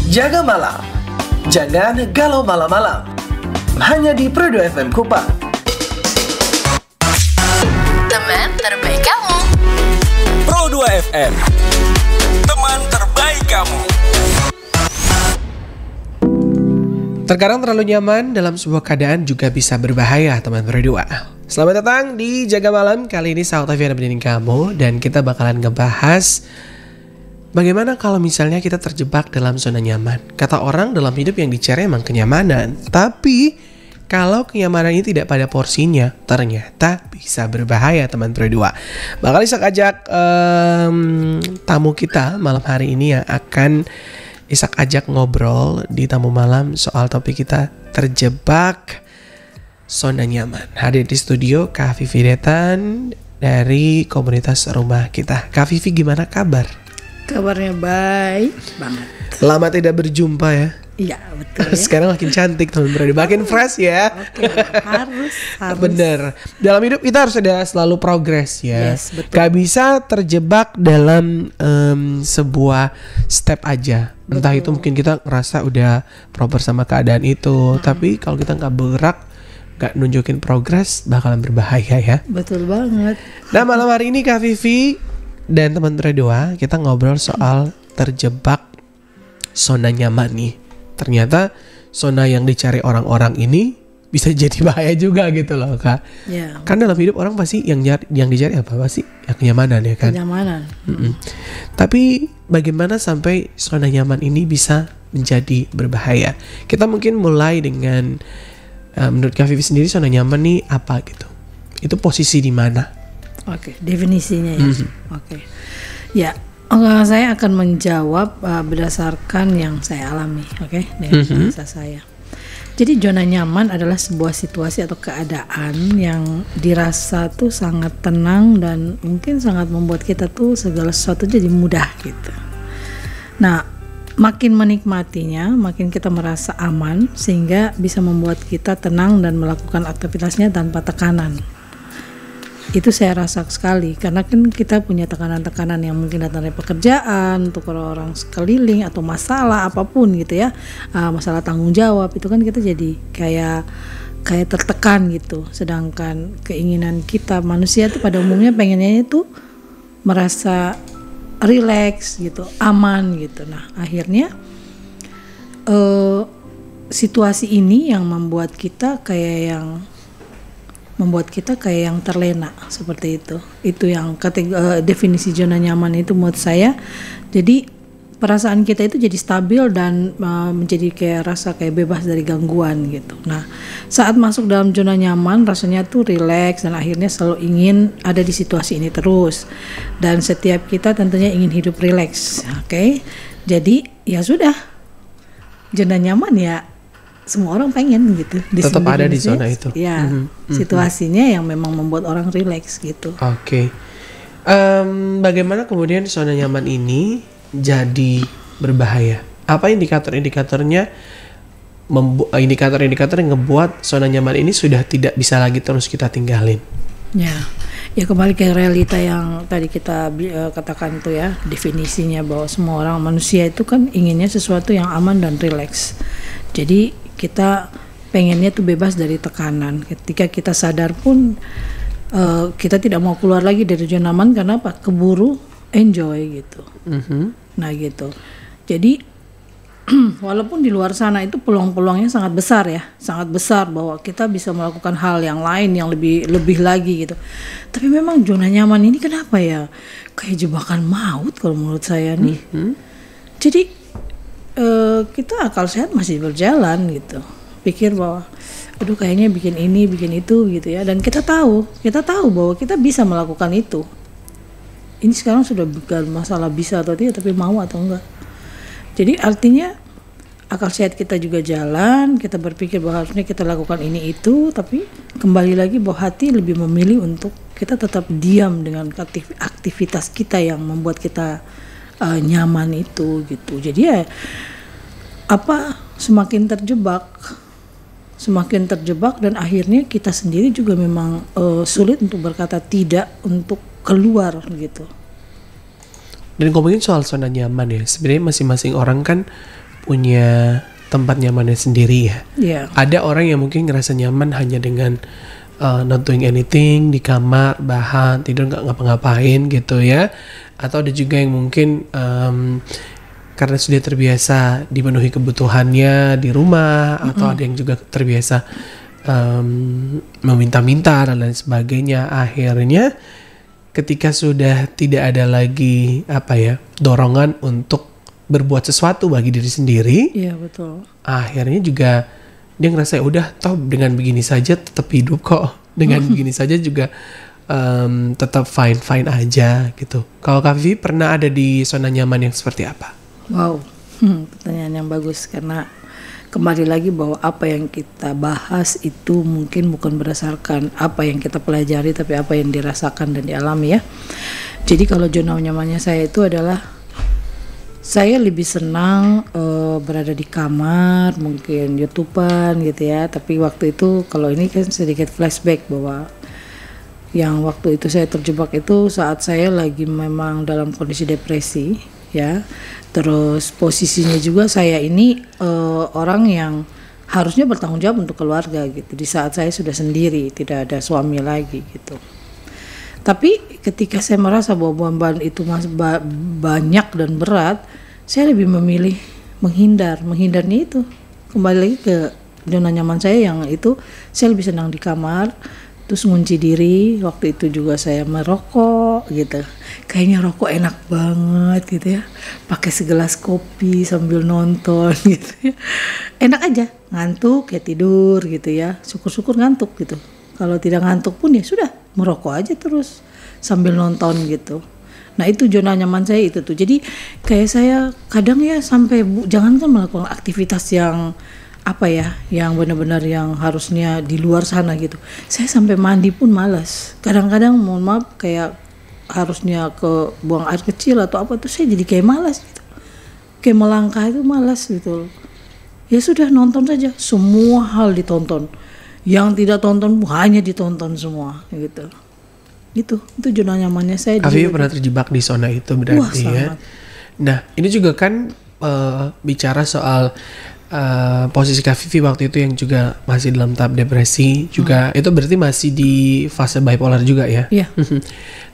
Jaga malam, jangan galau malam-malam. Hanya di Pro 2 FM Kupang. Teman terbaik kamu. Pro 2 FM, teman terbaik kamu. Terkadang terlalu nyaman dalam sebuah keadaan juga bisa berbahaya, teman Pro 2. Selamat datang di Jaga Malam. Kali ini saya Octavian nemenin kamu, dan kita bakalan ngebahas bagaimana kalau misalnya kita terjebak dalam zona nyaman. Kata orang, dalam hidup yang dicari emang kenyamanan. Tapi kalau kenyamanan ini tidak pada porsinya, ternyata bisa berbahaya, teman Pro 2. Bakal Isak ajak tamu kita malam hari ini yang akan Isak ajak ngobrol di tamu malam soal topik kita, terjebak zona nyaman. Hadir di studio Kak Vivi Detan dari komunitas rumah kita. Kak Vivi, gimana kabar? Kabarnya baik banget. Lama tidak berjumpa ya. Iya betul ya. Sekarang makin cantik, teman Pro 2, makin fresh ya. Oke, harus. Bener. Dalam hidup kita harus ada selalu progres ya. Yes, betul. Gak bisa terjebak dalam sebuah step aja. Entah itu mungkin kita ngerasa udah proper sama keadaan itu, tapi kalau kita nggak bergerak, nggak nunjukin progres, bakalan berbahaya ya. Betul banget. Nah, malam hari ini Kak Vivi dan teman Pro 2 kita ngobrol soal terjebak zona nyaman nih. Ternyata zona yang dicari orang-orang ini bisa jadi bahaya juga gitu loh, Kak. Ya. Kan dalam hidup orang pasti yang dicari apa sih? Ya, kenyamanan ya kan. Kenyamanan. Tapi bagaimana sampai zona nyaman ini bisa menjadi berbahaya? Kita mungkin mulai dengan menurut Kak Vivi sendiri zona nyaman nih apa gitu? Itu posisi di mana? Oke, definisinya ya. Oke. Ya, saya akan menjawab berdasarkan yang saya alami, oke, dengan bahasa saya. Jadi zona nyaman adalah sebuah situasi atau keadaan yang dirasa tuh sangat tenang dan mungkin sangat membuat kita tuh segala sesuatu jadi mudah gitu. Nah, makin menikmatinya, makin kita merasa aman sehingga bisa membuat kita tenang dan melakukan aktivitasnya tanpa tekanan. Itu saya rasa sekali, karena kan kita punya tekanan-tekanan yang mungkin datang dari pekerjaan, untuk orang sekeliling, atau masalah apapun gitu ya, masalah tanggung jawab, itu kan kita jadi kayak tertekan gitu. Sedangkan keinginan kita manusia tuh pada umumnya pengennya itu merasa relax gitu, aman gitu. Nah akhirnya situasi ini yang membuat kita kayak yang terlena seperti itu. Itu yang definisi zona nyaman itu menurut saya. Jadi perasaan kita itu jadi stabil dan menjadi kayak rasa kayak bebas dari gangguan gitu. Nah, saat masuk dalam zona nyaman rasanya tuh relax dan akhirnya selalu ingin ada di situasi ini terus. Dan setiap kita tentunya ingin hidup relax. Oke. Jadi ya sudah. Zona nyaman ya semua orang pengen gitu. Tetap ada di zona itu. Ya, situasinya yang memang membuat orang rileks gitu. Oke. Bagaimana kemudian zona nyaman ini jadi berbahaya? Apa indikator-indikatornya? Indikator-indikator yang ngebuat zona nyaman ini sudah tidak bisa lagi terus kita tinggalin. Ya kembali ke realita yang tadi kita katakan tuh ya, definisinya bahwa semua orang manusia itu kan inginnya sesuatu yang aman dan rileks. Jadi kita pengennya tuh bebas dari tekanan. Ketika kita sadar pun kita tidak mau keluar lagi dari zona nyaman karena apa? Keburu enjoy gitu. Nah gitu. Jadi walaupun di luar sana itu peluang-peluangnya sangat besar ya, sangat besar bahwa kita bisa melakukan hal yang lain yang lebih lagi gitu. Tapi memang zona nyaman ini kenapa ya kayak jebakan maut kalau menurut saya nih. Jadi kita akal sehat masih berjalan gitu, pikir bahwa aduh kayaknya bikin ini bikin itu gitu ya, dan kita tahu bahwa kita bisa melakukan itu. Ini sekarang sudah bukan masalah bisa atau tidak, tapi mau atau enggak. Jadi artinya akal sehat kita juga jalan, kita berpikir bahwa harusnya kita lakukan ini itu, tapi kembali lagi bahwa hati lebih memilih untuk kita tetap diam dengan aktivitas kita yang membuat kita nyaman itu gitu. Jadi ya semakin terjebak dan akhirnya kita sendiri juga memang sulit untuk berkata tidak, untuk keluar gitu. Dan ngomongin soal zona nyaman ya, sebenarnya masing-masing orang kan punya tempat nyamannya sendiri ya. Iya. Ada orang yang mungkin ngerasa nyaman hanya dengan not doing anything, di kamar, bahan, tidur nggak ngapa-ngapain gitu ya. Atau ada juga yang mungkin karena sudah terbiasa dipenuhi kebutuhannya di rumah, atau ada yang juga terbiasa meminta-minta dan lain sebagainya. Akhirnya ketika sudah tidak ada lagi dorongan untuk berbuat sesuatu bagi diri sendiri, Iya, betul. akhirnya juga dia ngerasa udah toh dengan begini saja tetap hidup kok, dengan begini saja juga tetap fine aja gitu. Kalau Kak Vivi pernah ada di zona nyaman yang seperti apa? Wow, pertanyaan yang bagus, karena kembali lagi bahwa apa yang kita bahas itu mungkin bukan berdasarkan apa yang kita pelajari, tapi apa yang dirasakan dan dialami ya. Jadi kalau zona nyamannya saya itu adalah saya lebih senang berada di kamar, mungkin YouTubean gitu ya. Tapi waktu itu, kalau ini kan sedikit flashback bahwa yang waktu itu saya terjebak itu saat saya lagi memang dalam kondisi depresi ya. Terus posisinya juga saya ini orang yang harusnya bertanggung jawab untuk keluarga gitu. Di saat saya sudah sendiri, tidak ada suami lagi gitu. Tapi ketika saya merasa bahwa beban itu masih banyak dan berat, saya lebih memilih menghindar. Menghindarnya itu kembali lagi ke zona nyaman saya yang itu saya lebih senang di kamar, terus ngunci diri. Waktu itu juga saya merokok gitu. Kayaknya rokok enak banget gitu ya. Pakai segelas kopi sambil nonton gitu ya. Enak aja, ngantuk ya tidur gitu ya. Syukur-syukur ngantuk gitu. Kalau tidak ngantuk pun ya sudah, merokok aja terus sambil nonton gitu. Nah itu zona nyaman saya itu tuh. Jadi kayak saya kadang ya sampai jangankan melakukan aktivitas yang yang benar-benar yang harusnya di luar sana gitu. Saya sampai mandi pun malas. Kadang-kadang mohon maaf kayak harusnya ke buang air kecil atau apa tuh saya jadi kayak malas gitu. Kayak melangkah itu malas gitu. Ya sudah, nonton saja. Semua hal ditonton. Yang tidak tonton hanya ditonton semua gitu. Itu zona nyamannya saya. Kak Vivi pernah terjebak di zona itu berarti. Wah, ya. Nah ini juga kan bicara soal posisi Kak Vivi waktu itu yang juga masih dalam tahap depresi juga. Itu berarti masih di fase bipolar juga ya? Iya.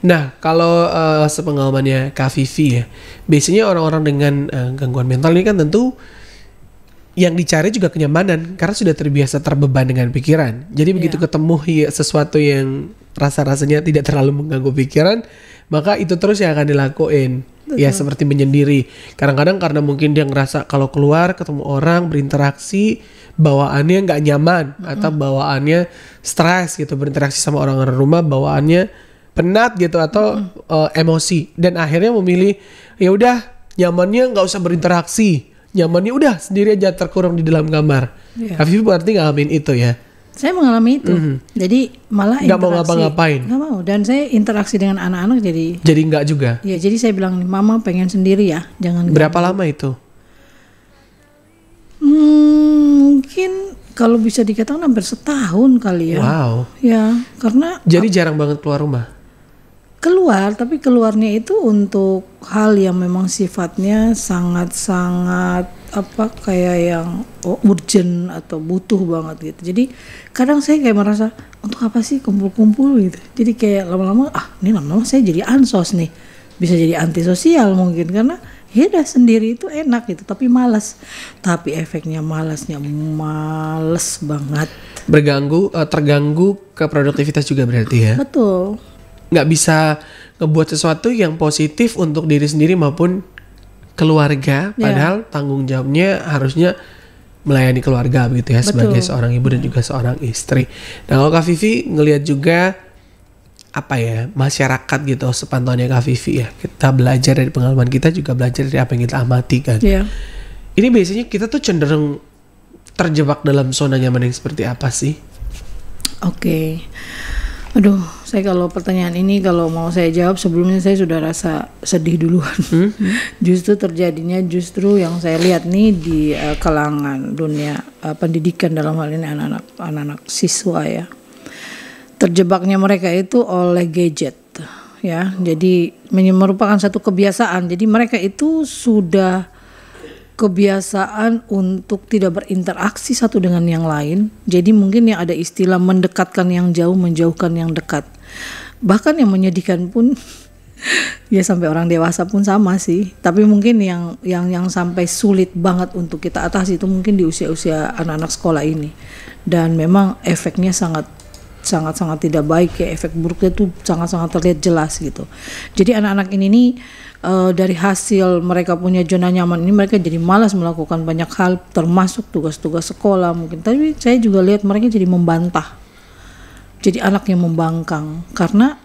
Nah kalau sepengalamannya Kak Vivi ya, biasanya orang-orang dengan gangguan mental ini kan tentu yang dicari juga kenyamanan karena sudah terbiasa terbeban dengan pikiran. Jadi begitu ketemu sesuatu yang rasa-rasanya tidak terlalu mengganggu pikiran, maka itu terus yang akan dilakuin. Betul. Ya seperti menyendiri. Kadang-kadang karena mungkin dia ngerasa kalau keluar ketemu orang berinteraksi bawaannya nggak nyaman atau bawaannya stres gitu, berinteraksi sama orang-orang rumah bawaannya penat gitu atau emosi, dan akhirnya memilih ya udah nyamannya nggak usah berinteraksi. Nyamannya udah sendiri aja terkurung di dalam kamar. Kak Vivi berarti ngalamin itu ya? Saya mengalami itu. Jadi malah nggak mau ngapa-ngapain. Nggak mau. Dan saya interaksi dengan anak-anak jadi nggak juga. Ya jadi saya bilang, mama pengen sendiri ya, jangan. Berapa lama itu? Mungkin kalau bisa dikatakan hampir setahun kali ya. Wow. Ya karena. Jadi jarang banget keluar rumah. Keluar, tapi keluarnya itu untuk hal yang memang sifatnya sangat-sangat kayak yang urgent atau butuh banget gitu. Jadi kadang saya kayak merasa untuk apa sih kumpul-kumpul gitu. Jadi kayak lama-lama ini lama-lama saya jadi ansos nih. Bisa jadi antisosial mungkin karena ya udah sendiri itu enak gitu, tapi malas. Tapi efeknya malasnya males banget. Terganggu ke produktivitas juga berarti ya. Betul. Nggak bisa ngebuat sesuatu yang positif untuk diri sendiri maupun keluarga, padahal tanggung jawabnya harusnya melayani keluarga begitu ya. Betul. Sebagai seorang ibu dan juga seorang istri. Nah kalau Kak Vivi ngelihat juga masyarakat gitu sepantauannya Kak Vivi ya, kita belajar dari pengalaman kita, juga belajar dari apa yang kita amati kan. Ini biasanya kita tuh cenderung terjebak dalam zona nyaman yang seperti apa sih? Oke. Aduh, saya kalau pertanyaan ini kalau mau saya jawab sebelumnya saya sudah rasa sedih duluan. Justru terjadinya yang saya lihat nih di kalangan dunia pendidikan, dalam hal ini anak-anak siswa ya. Terjebaknya mereka itu oleh gadget ya. Jadi merupakan satu kebiasaan. Jadi mereka itu sudah kebiasaan untuk tidak berinteraksi satu dengan yang lain. Jadi mungkin yang ada istilah mendekatkan yang jauh, menjauhkan yang dekat. Bahkan yang menyedihkan pun ya sampai orang dewasa pun sama sih. Tapi mungkin yang sampai sulit banget untuk kita atasi itu mungkin di usia-usia anak-anak sekolah ini. Dan memang efeknya sangat tidak baik ya, efek buruknya tuh sangat terlihat jelas gitu. Jadi anak-anak ini nih dari hasil mereka punya zona nyaman ini, mereka jadi malas melakukan banyak hal, termasuk tugas-tugas sekolah mungkin. Tapi saya juga lihat mereka jadi membantah, jadi anak yang membangkang karena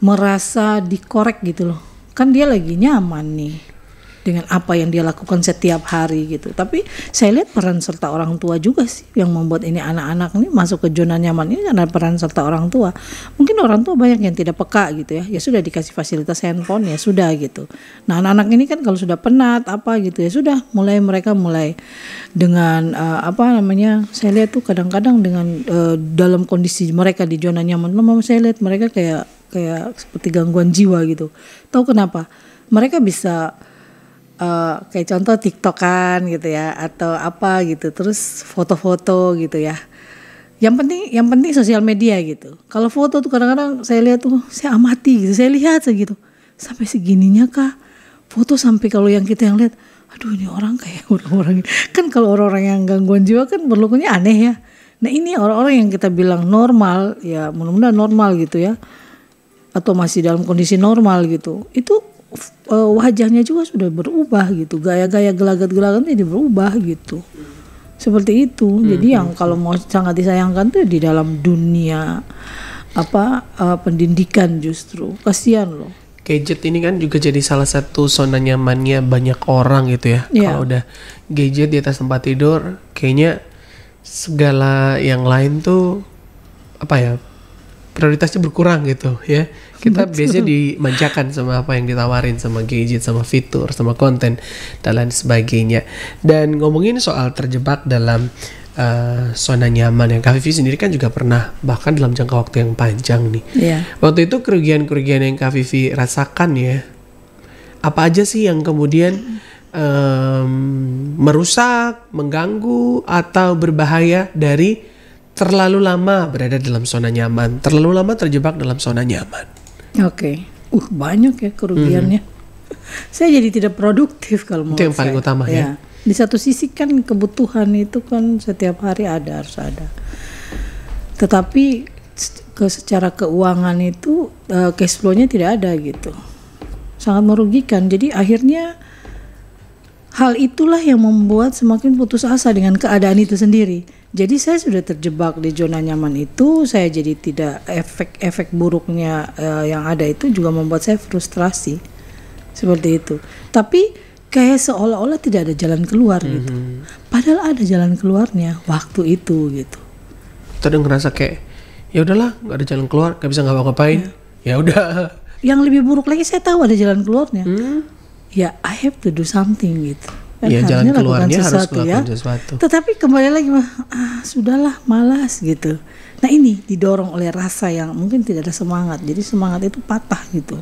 merasa dikorek gitu loh. Kan dia lagi nyaman nih dengan apa yang dia lakukan setiap hari gitu. Tapi saya lihat peran serta orang tua juga sih yang membuat ini anak-anak ini masuk ke zona nyaman ini, karena peran serta orang tua. Mungkin orang tua banyak yang tidak peka gitu ya. Ya sudah dikasih fasilitas handphone ya sudah gitu. Nah, anak-anak ini kan kalau sudah penat apa gitu ya sudah mereka mulai dengan saya lihat tuh kadang-kadang dengan dalam kondisi mereka di zona nyaman, saya lihat mereka kayak seperti gangguan jiwa gitu. Tahu kenapa? Mereka bisa kayak contoh TikTokan gitu ya, atau apa gitu, terus foto-foto gitu ya. Yang penting sosial media gitu. Kalau foto tuh kadang-kadang saya lihat tuh, saya amati gitu, saya lihat segitu. Sampai segininya kah? Foto sampai kalau yang kita yang lihat, aduh ini orang kayak orang-orang. Kan kalau orang-orang yang gangguan jiwa kan berlakunya aneh ya. Nah ini orang-orang yang kita bilang normal, ya mudah-mudahan normal gitu ya, atau masih dalam kondisi normal gitu. Itu wajahnya juga sudah berubah gitu, gaya-gaya gelagat-gelagatnya jadi berubah gitu, seperti itu. Jadi yang kalau mau sangat disayangkan tuh di dalam dunia pendidikan, justru kasihan loh. Gadget ini kan juga jadi salah satu zona nyamannya banyak orang gitu ya. Kalau udah gadget di atas tempat tidur, kayaknya segala yang lain tuh prioritasnya berkurang gitu ya. Kita biasanya dimanjakan sama apa yang ditawarin, sama gadget, sama fitur, sama konten dan lain sebagainya. Dan ngomongin soal terjebak dalam zona nyaman, yang Kak Vivi sendiri kan juga pernah, bahkan dalam jangka waktu yang panjang nih. Waktu itu kerugian-kerugian yang Kak Vivi rasakan ya, apa aja sih yang kemudian merusak, mengganggu, atau berbahaya dari terlalu lama berada dalam zona nyaman, terlalu lama terjebak dalam zona nyaman? Oke. Banyak ya kerugiannya. Saya jadi tidak produktif kalau mau. Itu yang paling utama ya. Di satu sisi kan kebutuhan itu kan setiap hari harus ada. Tetapi secara keuangan itu cash flow-nya tidak ada gitu. Sangat merugikan. Jadi akhirnya hal itulah yang membuat semakin putus asa dengan keadaan itu sendiri. Jadi saya sudah terjebak di zona nyaman itu, saya jadi tidak efek buruknya yang ada itu juga membuat saya frustrasi. Seperti itu. Tapi kayak seolah-olah tidak ada jalan keluar gitu. Padahal ada jalan keluarnya waktu itu gitu. Kita udah ngerasa kayak ya udahlah, nggak ada jalan keluar, nggak bisa ngapa-ngapain. Ya udah. Yang lebih buruk lagi saya tahu ada jalan keluarnya. Ya I have to do something gitu. Ya jalan keluarnya harus melakukan sesuatu. Tetapi kembali lagi sudahlah, malas gitu. Nah ini didorong oleh rasa yang mungkin tidak ada semangat. Jadi semangat itu patah gitu.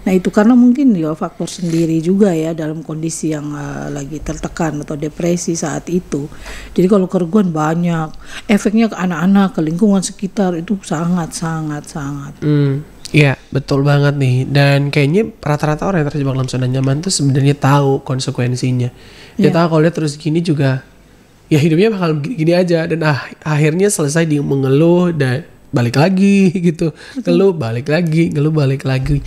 Nah itu karena mungkin ya faktor sendiri juga ya, dalam kondisi yang lagi tertekan atau depresi saat itu. Jadi kalau kerugian banyak, efeknya ke anak-anak, ke lingkungan sekitar itu sangat. Iya betul banget nih. Dan kayaknya rata-rata orang yang terjebak dalam zona nyaman tuh sebenarnya tahu konsekuensinya. Dia tahu kalau dia terus gini juga ya hidupnya bakal gini aja, dan akhirnya selesai dia mengeluh dan balik lagi gitu. Ngeluh balik lagi.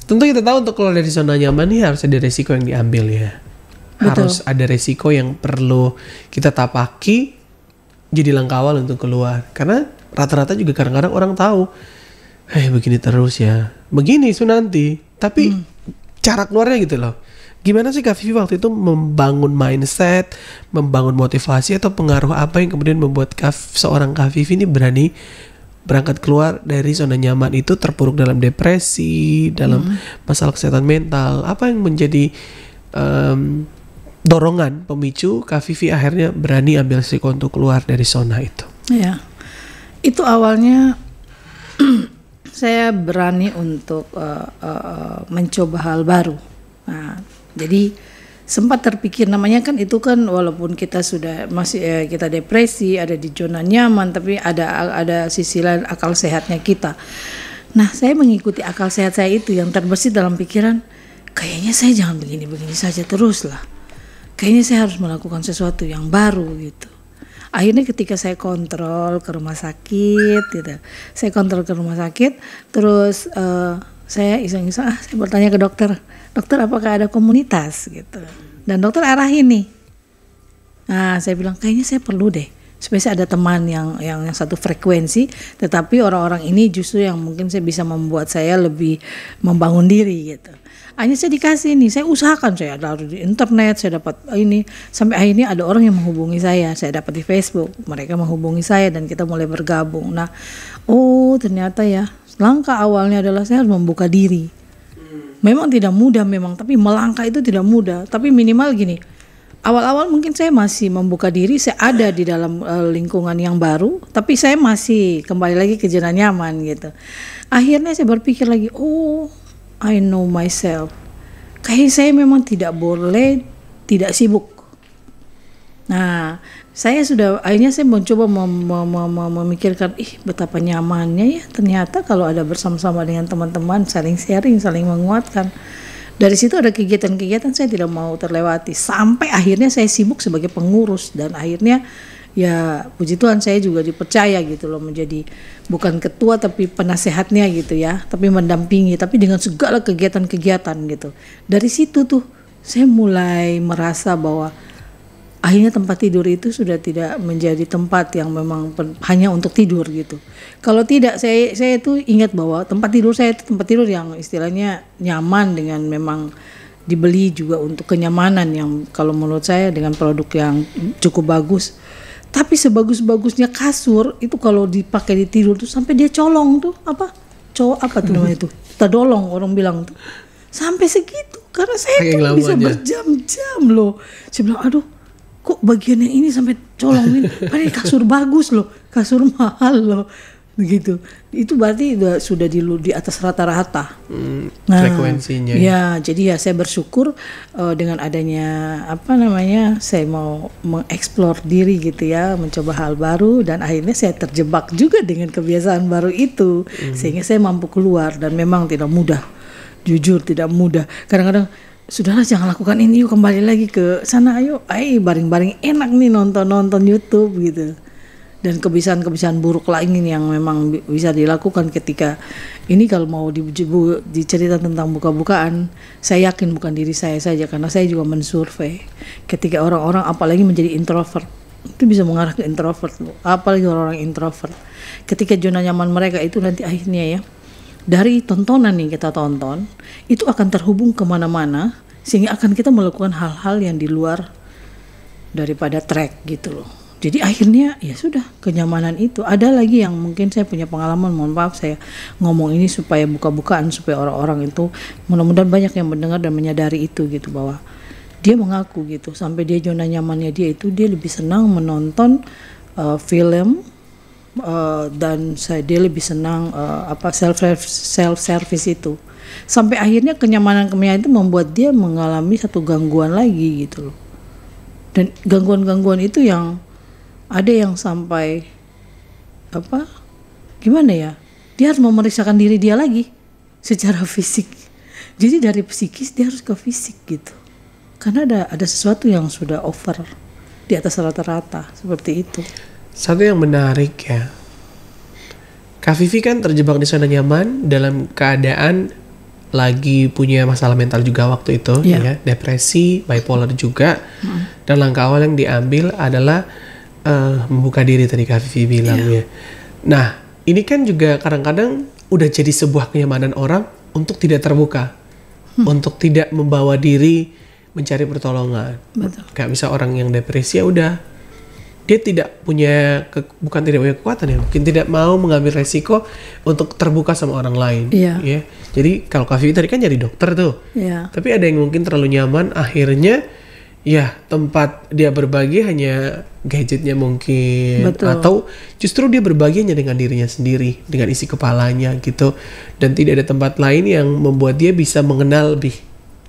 Tentu kita tahu untuk keluar dari zona nyaman nih harus ada resiko yang diambil ya. Harus ada resiko yang perlu kita tapaki jadi langkah awal untuk keluar. Karena rata-rata juga kadang-kadang orang tahu begini terus ya, begini itu nanti. Tapi cara keluarnya gitu loh. Gimana sih Kak Vivi waktu itu membangun mindset, membangun motivasi, atau pengaruh apa yang kemudian membuat seorang Kak Vivi ini berani berangkat keluar dari zona nyaman itu, terpuruk dalam depresi, dalam masalah kesehatan mental? Apa yang menjadi dorongan pemicu Kak Vivi akhirnya berani ambil risiko untuk keluar dari zona itu? Ya, itu awalnya saya berani untuk mencoba hal baru. Nah, jadi sempat terpikir, namanya kan itu kan walaupun kita sudah masih kita depresi, ada di zona nyaman, tapi ada sisi lain akal sehatnya kita. Nah, saya mengikuti akal sehat saya itu yang terbesit dalam pikiran, kayaknya saya jangan begini-begini saja terus lah. Kayaknya saya harus melakukan sesuatu yang baru gitu. Akhirnya ketika saya kontrol ke rumah sakit gitu. Saya kontrol ke rumah sakit, terus saya iseng-iseng saya bertanya ke dokter, apakah ada komunitas gitu. Dan dokter arahin nih. Nah, saya bilang kayaknya saya perlu deh. Supaya saya ada teman yang satu frekuensi, tetapi orang-orang ini justru yang mungkin saya bisa membuat saya lebih membangun diri gitu. Akhirnya saya dikasih nih, saya usahakan, saya ada di internet, saya dapat ini, sampai akhirnya ada orang yang menghubungi saya dapat di Facebook, mereka menghubungi saya dan kita mulai bergabung. Nah, ternyata ya langkah awalnya adalah saya harus membuka diri. Memang tidak mudah tapi melangkah itu tidak mudah, tapi minimal gini. Awal-awal mungkin saya masih membuka diri, saya ada di dalam lingkungan yang baru, tapi saya masih kembali lagi ke zona nyaman gitu. Akhirnya saya berpikir lagi, I know myself. Kayaknya saya memang tidak boleh tidak sibuk. Nah, akhirnya saya mencoba memikirkan, betapa nyamannya ya ternyata kalau ada bersama-sama dengan teman-teman, saling sharing, saling menguatkan. Dari situ ada kegiatan-kegiatan saya tidak mau terlewati. Sampai akhirnya saya sibuk sebagai pengurus dan akhirnya ya puji Tuhan saya juga dipercaya gitu loh menjadi bukan ketua tapi penasehatnya gitu ya, tapi mendampingi tapi dengan segala kegiatan-kegiatan gitu. Dari situ tuh saya mulai merasa bahwa akhirnya tempat tidur itu sudah tidak menjadi tempat yang memang hanya untuk tidur gitu. Kalau tidak, saya itu ingat bahwa tempat tidur saya itu tempat tidur yang istilahnya nyaman dengan memang dibeli juga untuk kenyamanan yang kalau menurut saya dengan produk yang cukup bagus. Tapi sebagus-bagusnya kasur itu kalau dipakai di tidur tuh sampai dia colong tuh apa tuh namanya tuh? Tadolong orang bilang tuh. Sampai segitu karena saya tuh bisa berjam-jam loh. Saya bilang aduh, kok bagiannya ini sampai colongin, padahal kasur bagus loh, kasur mahal loh, begitu. Itu berarti sudah di atas rata-rata. Frekuensinya. Ya, jadi ya saya bersyukur dengan adanya saya mau mengeksplor diri gitu ya, mencoba hal baru dan akhirnya saya terjebak juga dengan kebiasaan baru itu, sehingga saya mampu keluar dan memang tidak mudah, jujur tidak mudah. Kadang-kadang sudahlah jangan lakukan ini, yuk kembali lagi ke sana, ayo baring-baring enak nih nonton YouTube gitu. Dan kebiasaan-kebiasaan buruk lain yang memang bisa dilakukan ketika ini kalau mau dicerita tentang buka-bukaan, saya yakin bukan diri saya saja karena saya juga mensurvei ketika orang-orang apalagi menjadi introvert itu bisa mengarah ke introvert, apalagi orang-orang introvert ketika zona nyaman mereka itu nanti akhirnya ya dari tontonan yang kita tonton itu akan terhubung kemana-mana sehingga akan kita melakukan hal-hal yang di luar daripada track gitu loh. Jadi akhirnya ya sudah kenyamanan itu. Ada lagi yang mungkin saya punya pengalaman, mohon maaf saya ngomong ini supaya buka-bukaan supaya orang-orang itu mudah-mudahan banyak yang mendengar dan menyadari itu gitu bahwa dia mengaku gitu sampai dia zona nyamannya dia itu dia lebih senang menonton film. Dan dia lebih senang self service itu sampai akhirnya kenyamanan itu membuat dia mengalami satu gangguan lagi gitu loh. Dan gangguan-gangguan itu yang ada yang sampai gimana ya, dia harus memeriksakan diri dia lagi secara fisik. Jadi dari psikis dia harus ke fisik gitu karena ada sesuatu yang sudah over di atas rata-rata seperti itu. Satu yang menarik ya, Kak Vivi kan terjebak di zona nyaman dalam keadaan lagi punya masalah mental juga waktu itu, ya, depresi, bipolar juga, dan langkah awal yang diambil adalah membuka diri tadi Kak Vivi bilangnya. Nah, ini kan juga kadang-kadang udah jadi sebuah kenyamanan orang untuk tidak terbuka, untuk tidak membawa diri mencari pertolongan. Betul. Kayak bisa orang yang depresi ya udah. Dia tidak punya, bukan tidak punya kekuatan ya, mungkin tidak mau mengambil resiko untuk terbuka sama orang lain. Iya. Ya. Jadi kalau Kak Vivi tadi kan jadi dokter tuh, tapi ada yang mungkin terlalu nyaman, akhirnya ya tempat dia berbagi hanya gadgetnya mungkin. Betul. Atau justru dia berbagi hanya dengan dirinya sendiri, dengan isi kepalanya gitu, dan tidak ada tempat lain yang membuat dia bisa mengenal lebih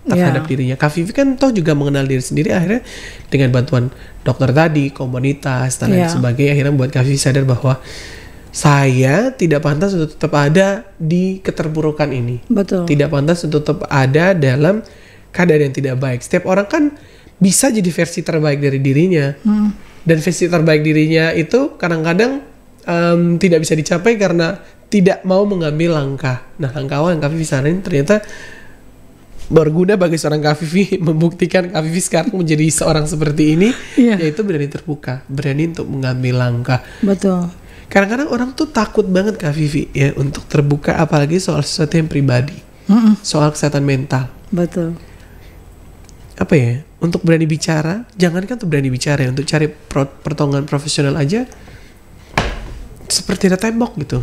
terhadap dirinya. Kak Vivi kan toh juga mengenal diri sendiri, akhirnya dengan bantuan dokter tadi, komunitas dan lain sebagainya, akhirnya membuat Kak Vivi sadar bahwa saya tidak pantas untuk tetap ada di keterpurukan ini. Betul. Tidak pantas untuk tetap ada dalam keadaan yang tidak baik. Setiap orang kan bisa jadi versi terbaik dari dirinya. Dan versi terbaik dirinya itu kadang-kadang tidak bisa dicapai karena tidak mau mengambil langkah. Nah, langkah awal yang Kak Vivi saranin ternyata berguna bagi seorang Kak Vivi, membuktikan Kak Vivi sekarang menjadi seorang seperti ini, yaitu berani terbuka, berani untuk mengambil langkah. Betul. Kadang-kadang orang tuh takut banget Kak Vivi ya untuk terbuka, apalagi soal sesuatu yang pribadi, soal kesehatan mental. Betul. Apa ya? Untuk berani bicara, jangankan untuk berani bicara ya, untuk cari pertolongan profesional aja seperti ada tembok gitu.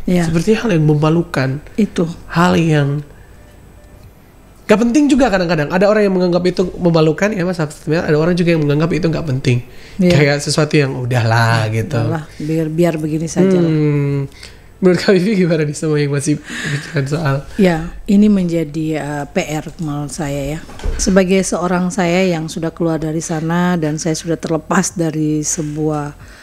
Seperti hal yang memalukan. Itu. Hal yang gak penting juga kadang-kadang. Ada orang yang menganggap itu memalukan ya Mas. Ada orang juga yang menganggap itu gak penting. Kayak sesuatu yang udahlah gitu. Udahlah, biar begini saja lah. Menurut Kak Vivi gimana nih semua yang masih bicara soal? Ya, ini menjadi PR menurut saya ya. Sebagai seorang saya yang sudah keluar dari sana dan saya sudah terlepas dari sebuah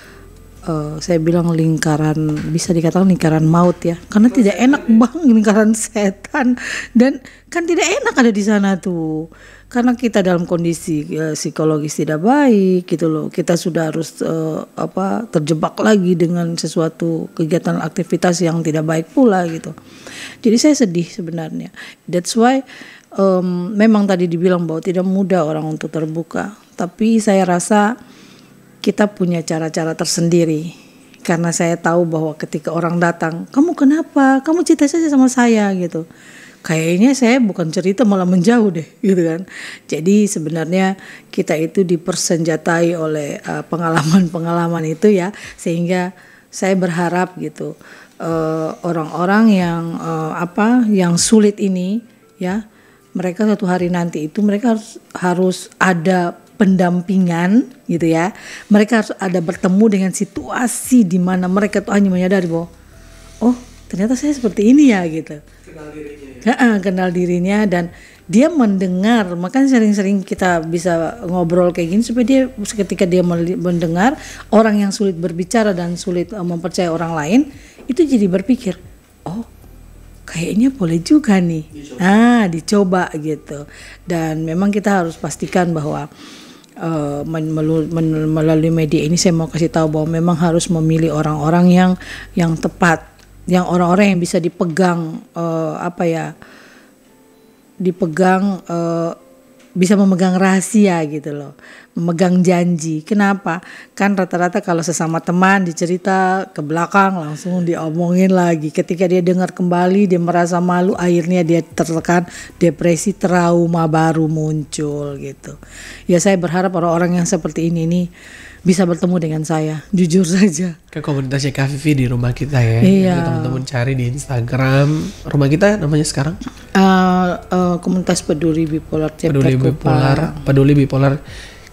saya bilang lingkaran, bisa dikatakan lingkaran maut ya, karena tidak enak lingkaran setan, dan kan tidak enak ada di sana tuh, karena kita dalam kondisi psikologis tidak baik gitu loh. Kita sudah harus terjebak lagi dengan sesuatu kegiatan aktivitas yang tidak baik pula gitu. Jadi saya sedih sebenarnya. That's why memang tadi dibilang bahwa tidak mudah orang untuk terbuka, tapi saya rasa kita punya cara-cara tersendiri. Karena saya tahu bahwa ketika orang datang, kamu kenapa? Kamu cerita saja sama saya gitu. Kayaknya saya bukan cerita malah menjauh deh gitu kan. Jadi sebenarnya kita itu dipersenjatai oleh pengalaman-pengalaman itu ya. Sehingga saya berharap gitu orang-orang yang sulit ini ya, mereka suatu hari nanti itu mereka harus ada pendampingan gitu ya. Mereka harus ada bertemu dengan situasi di mana mereka tuh hanya menyadari bahwa oh ternyata saya seperti ini ya gitu. Kenal dirinya ya? Kenal dirinya dan dia mendengar. Makanya sering-sering kita bisa ngobrol kayak gini supaya dia ketika dia mendengar orang yang sulit berbicara dan sulit mempercayai orang lain, itu jadi berpikir, oh kayaknya boleh juga nih. Dicoba gitu. Dan memang kita harus pastikan bahwa melalui media ini saya mau kasih tahu bahwa memang harus memilih orang-orang yang tepat, yang orang-orang yang bisa dipegang bisa memegang rahasia gitu loh, memegang janji. Kenapa? Kan rata-rata kalau sesama teman dicerita ke belakang langsung diomongin lagi. Ketika dia dengar kembali dia merasa malu, akhirnya dia tertekan, depresi, trauma baru muncul gitu. Ya saya berharap orang-orang yang seperti ini nih bisa bertemu dengan saya, jujur saja. Ke komunitasnya Kak Vivi di rumah kita ya. Iya. Teman-teman cari di Instagram. Rumah kita namanya sekarang? Komunitas Peduli Bipolar Chapter Peduli Bipolar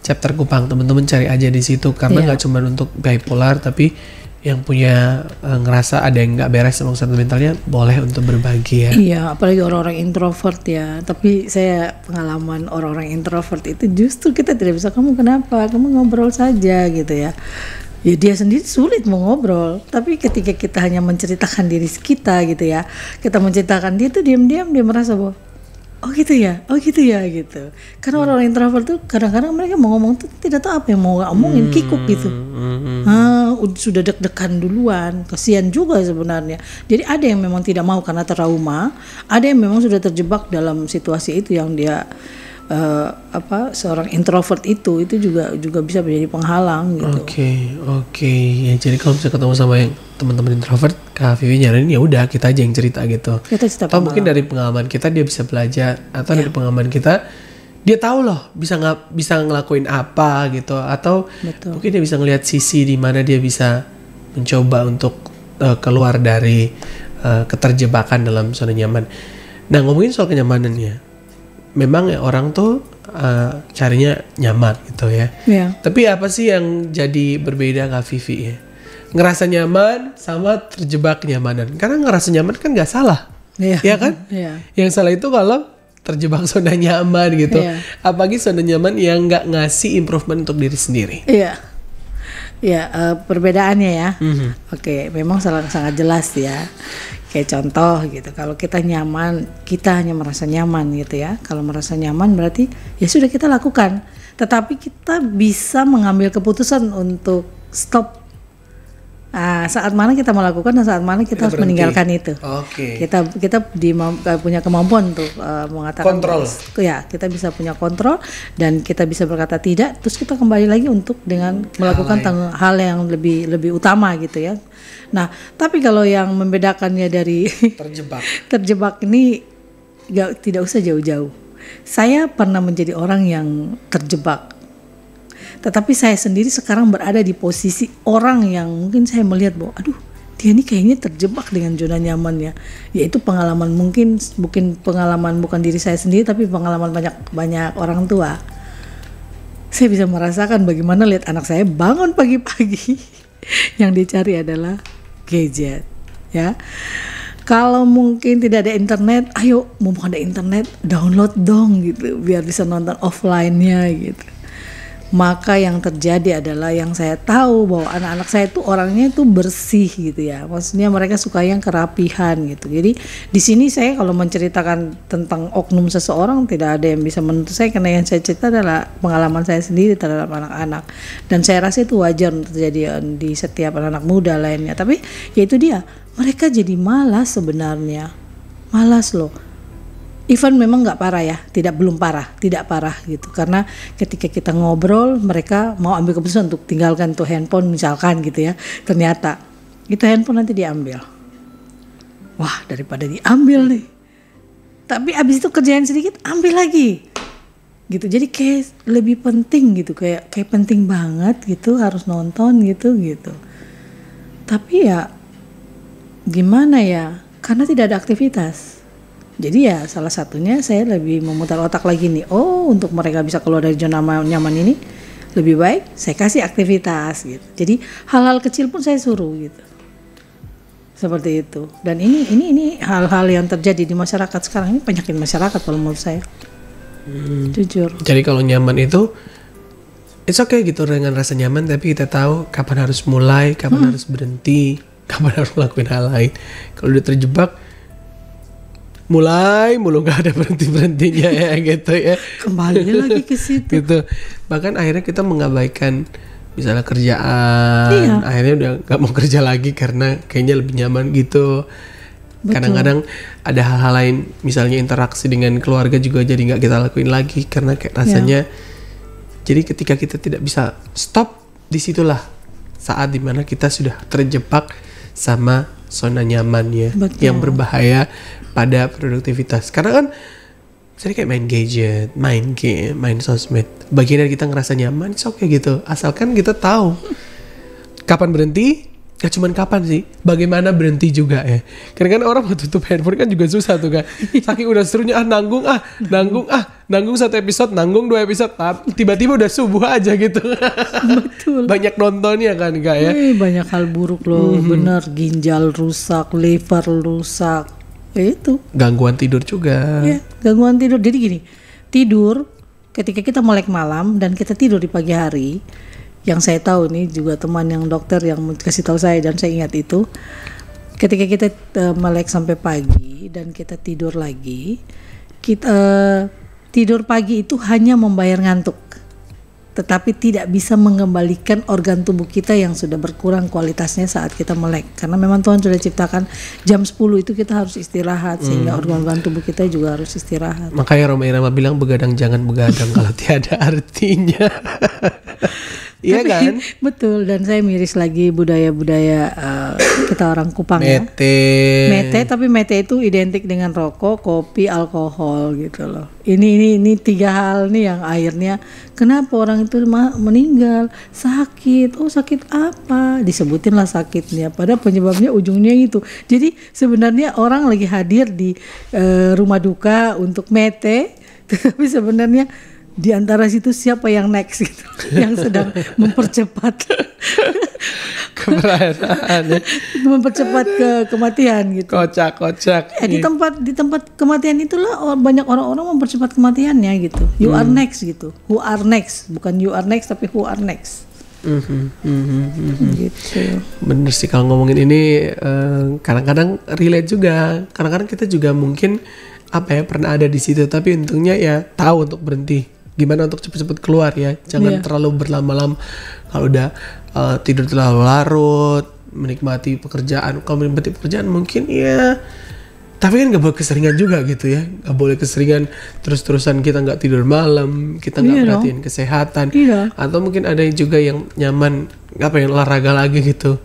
Chapter Kupang. Teman-teman cari aja di situ karena nggak cuma untuk bipolar, tapi yang punya ngerasa ada yang nggak beres sama kesehatan mentalnya boleh untuk berbagi ya. Iya, apalagi orang-orang introvert ya. Tapi saya pengalaman orang-orang introvert itu justru kita tidak bisa, kamu kenapa? Kamu ngobrol saja gitu ya. Ya dia sendiri sulit mau ngobrol. Tapi ketika kita hanya menceritakan diri kita gitu ya, kita menceritakan dia tuh diam-diam dia merasa bahwa oh gitu ya gitu. Karena orang-orang introvert tuh kadang-kadang mereka mau ngomong tuh tidak tahu apa yang mau ngomongin, kikuk gitu. Sudah deg-degan duluan, kasihan juga sebenarnya. Jadi ada yang memang tidak mau karena trauma, ada yang memang sudah terjebak dalam situasi itu yang dia seorang introvert itu juga bisa menjadi penghalang gitu. Oke. Ya jadi kalau bisa ketemu sama yang teman-teman introvert, Kak Vivi nyaranin ya udah kita aja yang cerita gitu. Atau mungkin dari pengalaman kita dia bisa belajar, atau dari pengalaman kita dia tahu loh bisa ngelakuin apa gitu, atau mungkin dia bisa ngelihat sisi di mana dia bisa mencoba untuk keluar dari keterjebakan dalam zona nyaman. Nah ngomongin soal kenyamanannya, memang ya orang tuh carinya nyaman gitu ya. Tapi apa sih yang jadi berbeda Kak Vivi ya? Ngerasa nyaman sama terjebak kenyamanan. Karena ngerasa nyaman kan nggak salah, ya kan? Yang salah itu kalau terjebak zona nyaman gitu. Iya. Apalagi zona nyaman yang nggak ngasih improvement untuk diri sendiri. Iya. Ya, perbedaannya ya. Oke, memang sangat jelas ya. Kayak contoh gitu, kalau kita nyaman, kita hanya merasa nyaman gitu ya. Kalau merasa nyaman berarti ya sudah kita lakukan. Tetapi kita bisa mengambil keputusan untuk stop. Saat mana kita melakukan dan saat mana kita harus berhenti. meninggalkan itu. Oke. Kita punya kemampuan untuk mengatakan Kontrol. Ya, kita bisa punya kontrol dan kita bisa berkata tidak. Terus kita kembali lagi untuk dengan melakukan hal yang lebih utama gitu ya. Nah, tapi kalau yang membedakannya dari terjebak ini tidak usah jauh-jauh. Saya pernah menjadi orang yang terjebak. Tetapi saya sendiri sekarang berada di posisi orang yang mungkin saya melihat bahwa aduh, dia ini kayaknya terjebak dengan zona nyamannya. Yaitu pengalaman mungkin bukan diri saya sendiri tapi pengalaman banyak orang tua. Saya bisa merasakan bagaimana lihat anak saya bangun pagi-pagi yang dicari adalah gadget, ya. Kalau mungkin tidak ada internet, ayo mumpung ada internet, download dong gitu biar bisa nonton offline-nya gitu. Maka yang terjadi adalah yang saya tahu bahwa anak-anak saya itu orangnya itu bersih gitu ya. Maksudnya mereka suka yang kerapihan gitu. Jadi di sini saya kalau menceritakan tentang oknum seseorang tidak ada yang bisa menuntut saya karena yang saya cerita adalah pengalaman saya sendiri terhadap anak-anak. Dan saya rasa itu wajar untuk terjadi di setiap anak muda lainnya. Tapi ya itu dia, mereka jadi malas sebenarnya. Malas loh. Even memang nggak parah ya, tidak parah gitu. Karena ketika kita ngobrol, mereka mau ambil keputusan untuk tinggalkan tuh handphone misalkan gitu ya. Ternyata itu handphone nanti diambil. Wah, daripada diambil nih. Tapi abis itu kerjaan sedikit, ambil lagi. Gitu. Jadi kayak lebih penting gitu, kayak penting banget gitu harus nonton gitu. Tapi ya gimana ya? Karena tidak ada aktivitas. Jadi ya salah satunya saya lebih memutar otak lagi nih. Oh, untuk mereka bisa keluar dari zona nyaman ini lebih baik saya kasih aktivitas gitu. Jadi hal-hal kecil pun saya suruh gitu. Seperti itu. Dan ini hal-hal yang terjadi di masyarakat sekarang ini penyakit masyarakat kalau menurut saya. Jujur. Jadi kalau nyaman itu it's okay gitu dengan rasa nyaman, tapi kita tahu kapan harus mulai, kapan harus berhenti, kapan harus melakukan hal lain. Kalau udah terjebak mulai mulu nggak ada berhentinya ya gitu ya, kembali lagi ke situ gitu. Bahkan akhirnya kita mengabaikan misalnya kerjaan, akhirnya udah nggak mau kerja lagi karena kayaknya lebih nyaman gitu. Betul. Kadang-kadang ada hal-hal lain, misalnya interaksi dengan keluarga juga jadi nggak kita lakuin lagi karena kayak rasanya jadi ketika kita tidak bisa stop, disitulah saat dimana kita sudah terjebak sama zona nyamannya. Betul. Yang berbahaya pada produktivitas. Karena kan jadi kayak main gadget, main game, main sosmed, bagian dari kita ngerasa nyaman, it's okay gitu. Asalkan kita tahu kapan berhenti, ya cuman kapan sih, bagaimana berhenti juga ya. Karena kan orang mau tutup handphone kan juga susah tuh kan. Saking udah serunya nanggung satu episode, nanggung 2 episode, tiba-tiba udah subuh aja gitu. Betul. Banyak nontonnya kan Kak ya. Banyak hal buruk loh, bener, ginjal rusak, liver rusak. Itu gangguan tidur juga. Ya, gangguan tidur. Jadi gini, tidur ketika kita melek malam dan kita tidur di pagi hari, yang saya tahu nih juga teman yang dokter yang kasih tahu saya dan saya ingat itu, ketika kita melek sampai pagi dan kita tidur lagi, kita tidur pagi itu hanya membayar ngantuk, tetapi tidak bisa mengembalikan organ tubuh kita yang sudah berkurang kualitasnya saat kita melek. Karena memang Tuhan sudah ciptakan jam 10 itu kita harus istirahat, sehingga organ-organ tubuh kita juga harus istirahat. Makanya Roma Irama bilang begadang jangan begadang kalau tiada artinya. Iya kan? Betul, dan saya miris lagi budaya-budaya kita orang Kupang mete, tapi mete itu identik dengan rokok, kopi, alkohol gitu loh. Ini 3 hal nih yang akhirnya kenapa orang itu meninggal, sakit. Oh, sakit apa? Disebutin lah sakitnya, padahal penyebabnya ujungnya itu. Jadi sebenarnya orang lagi hadir di rumah duka untuk mete, tapi sebenarnya di antara situ siapa yang next gitu, yang sedang mempercepat Keberadaan ya. Itu mempercepat kematian gitu. Kocak. Di tempat kematian itulah banyak orang-orang mempercepat kematiannya gitu. You are next gitu. Who are next, bukan you are next tapi who are next. Gitu. Bener sih kalau ngomongin ini kadang-kadang relate juga. Kadang-kadang kita juga mungkin pernah ada di situ tapi untungnya ya tahu untuk berhenti. Gimana untuk cepet-cepet keluar ya. Jangan terlalu berlama-lama. Kalau udah tidur terlalu larut, menikmati pekerjaan. Kalau menikmati pekerjaan mungkin ya, tapi kan gak boleh keseringan juga gitu ya. Gak boleh keseringan terus-terusan kita gak tidur malam, kita gak perhatiin kesehatan. Atau mungkin ada juga yang nyaman olahraga lagi gitu.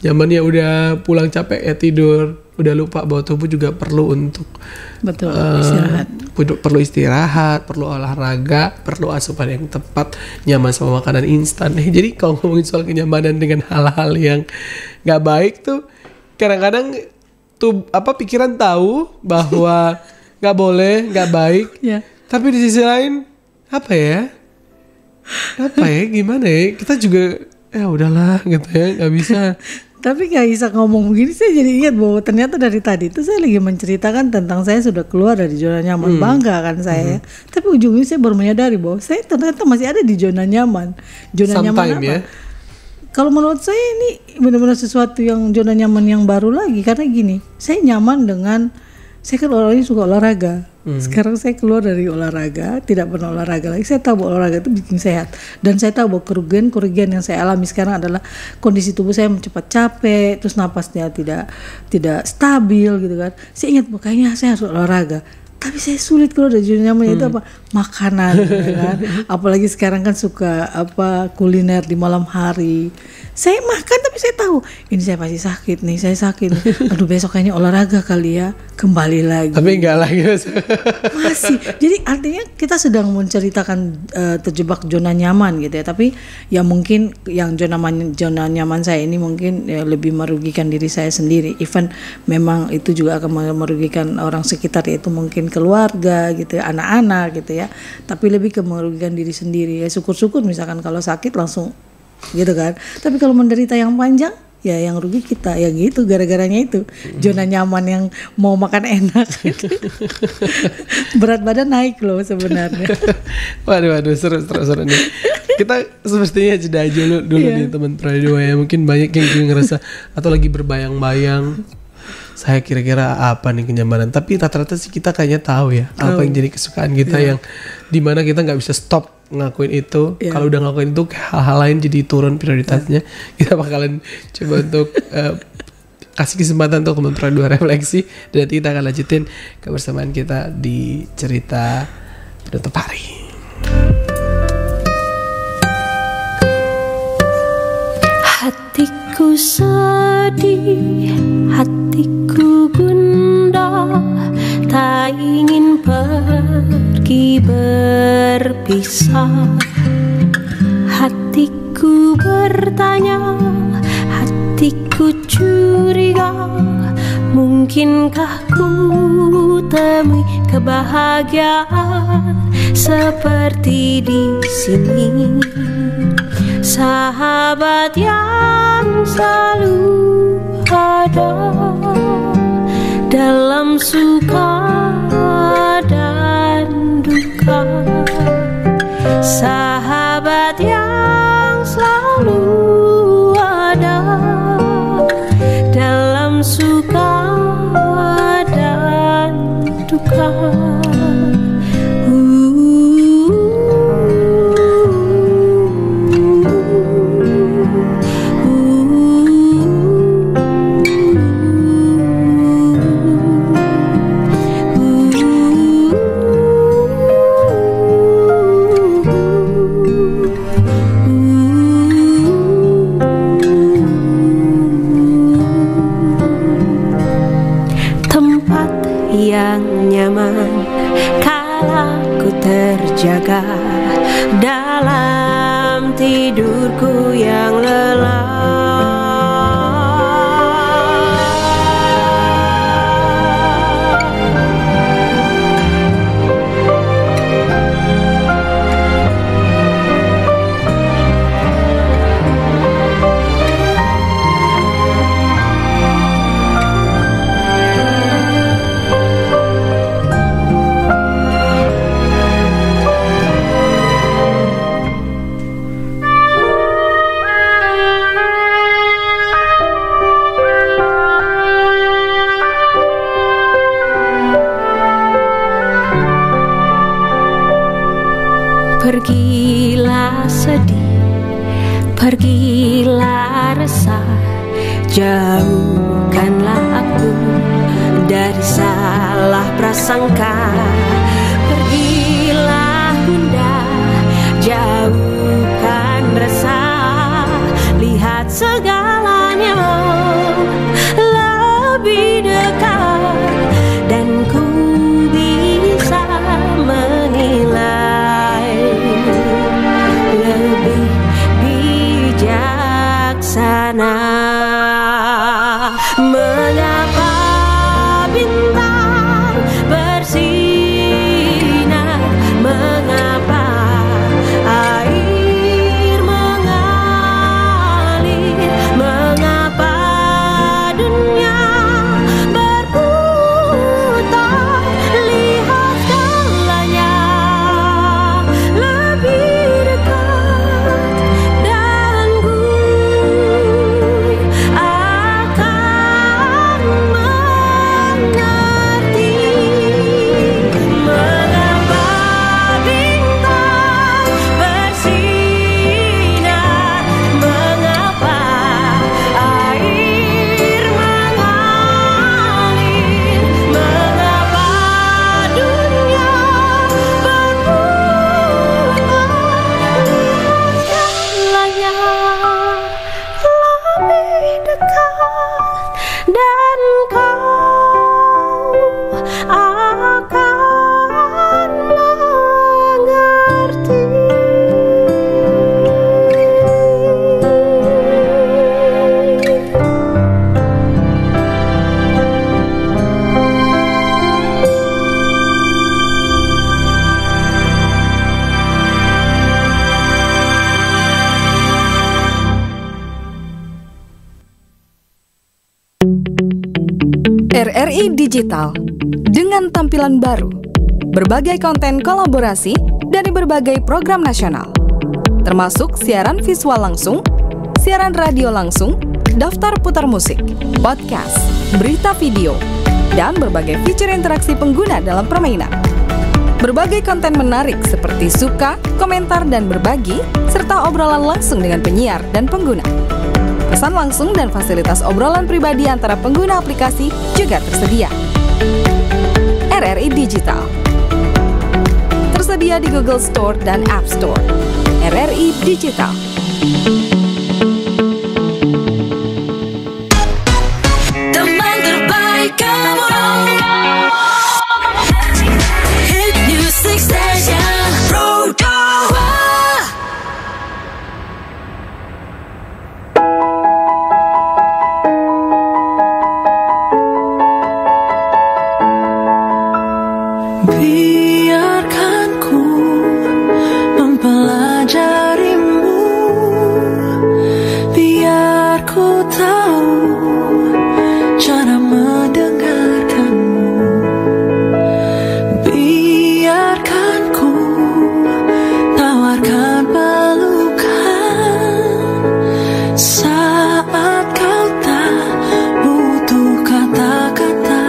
Nyamannya udah pulang capek ya tidur, udah lupa bahwa tubuh juga perlu untuk istirahat. Perlu istirahat, perlu olahraga, perlu asupan yang tepat, nyaman sama makanan instan. Jadi kalau ngomongin soal kenyamanan dengan hal-hal yang nggak baik tuh, kadang-kadang tuh pikiran tahu bahwa nggak boleh, nggak baik, tapi di sisi lain gimana ya? Kita juga ya udahlah gitu ya, nggak bisa. Tapi gak bisa ngomong begini, saya jadi ingat bahwa ternyata dari tadi itu saya lagi menceritakan tentang saya sudah keluar dari zona nyaman, bangga kan saya. Tapi ujungnya saya baru menyadari bahwa saya ternyata masih ada di zona nyaman. Zona nyaman apa? Ya? Kalau menurut saya ini benar-benar sesuatu yang zona nyaman yang baru lagi, karena gini, saya nyaman dengan, saya kan orangnya suka olahraga. Sekarang saya keluar dari olahraga, tidak pernah olahraga lagi. Saya tahu bahwa olahraga itu bikin sehat, dan saya tahu bahwa kerugian yang saya alami sekarang adalah kondisi tubuh saya cepat capek, terus napasnya tidak stabil gitu kan. Saya ingat kayaknya saya harus olahraga, tapi saya sulit keluar dari zona nyaman. Itu makanan ya kan? Apalagi sekarang kan suka kuliner di malam hari. Saya makan tapi saya tahu ini saya pasti sakit nih, saya sakit. Aduh besok kayaknya olahraga kali ya, kembali lagi. Tapi enggak lagi masih. Jadi artinya kita sedang menceritakan terjebak zona nyaman gitu ya. Tapi ya mungkin yang zona nyaman saya ini mungkin ya lebih merugikan diri saya sendiri. Even memang itu juga akan merugikan orang sekitar, yaitu mungkin keluarga gitu ya, anak-anak gitu ya. Tapi lebih ke merugikan diri sendiri ya. Syukur-syukur misalkan kalau sakit langsung gitu kan. Tapi kalau menderita yang panjang ya yang rugi kita ya gitu, gara-garanya itu zona nyaman yang mau makan enak gitu. Berat badan naik loh sebenarnya. Waduh seru nih. Kita sepertinya jeda dulu nih teman Pro2 ya. Mungkin banyak yang ngerasa atau lagi berbayang-bayang, saya kira-kira apa nih kenyamanan. Tapi rata-rata sih kita kayaknya tahu ya apa yang jadi kesukaan kita, yang dimana kita nggak bisa stop ngelakuin itu. Kalau udah ngelakuin itu hal-hal lain jadi turun prioritasnya. Kita bakalan coba untuk kasih kesempatan untuk teman Pro2 refleksi, dan nanti kita akan lanjutin kebersamaan kita di cerita penutup hari. Hatiku sedih, hatiku gundah, tak ingin pergi berpisah. Hatiku bertanya, hatiku curiga, mungkinkah ku temui kebahagiaan seperti di sini. Sahabat yang selalu ada dalam suka dan duka. Sahabat yang selalu ada dalam suka dan duka. Terjaga dalam tidurku yang lelah. Pergilah sedih, pergilah resah, jauhkanlah aku dari salah prasangka. Pergilah bunda, jauhkan resah, lihat segalanya lebih dekat, dan ku bisa menilai lebih bijaksana. Mengapa bintang bersinar, mengapa air mengalir, mengapa dunia berputar, lihat segalanya lebih dekat, dan ku akan mengerti. Mengapa bintang bersinar, mengapa air mengalir, mengapa dunia berputar, segalanya lebih dekat, dan kau akan mengerti. RRI Digital dengan tampilan baru, berbagai konten kolaborasi dari berbagai program nasional, termasuk siaran visual langsung, siaran radio langsung, daftar putar musik, podcast, berita video, dan berbagai fitur interaksi pengguna dalam permainan. Berbagai konten menarik seperti suka, komentar, dan berbagi, serta obrolan langsung dengan penyiar dan pengguna. Pesan langsung dan fasilitas obrolan pribadi antara pengguna aplikasi juga tersedia. RRI Digital tersedia di Google Store dan App Store. RRI Digital. Teman terbaik kamu. Hit Music Station Pro 2. Biarkan ku mempelajarimu, biar ku tahu cara mendengarkanmu. Biarkan ku tawarkan pelukan saat kau tak butuh kata-kata.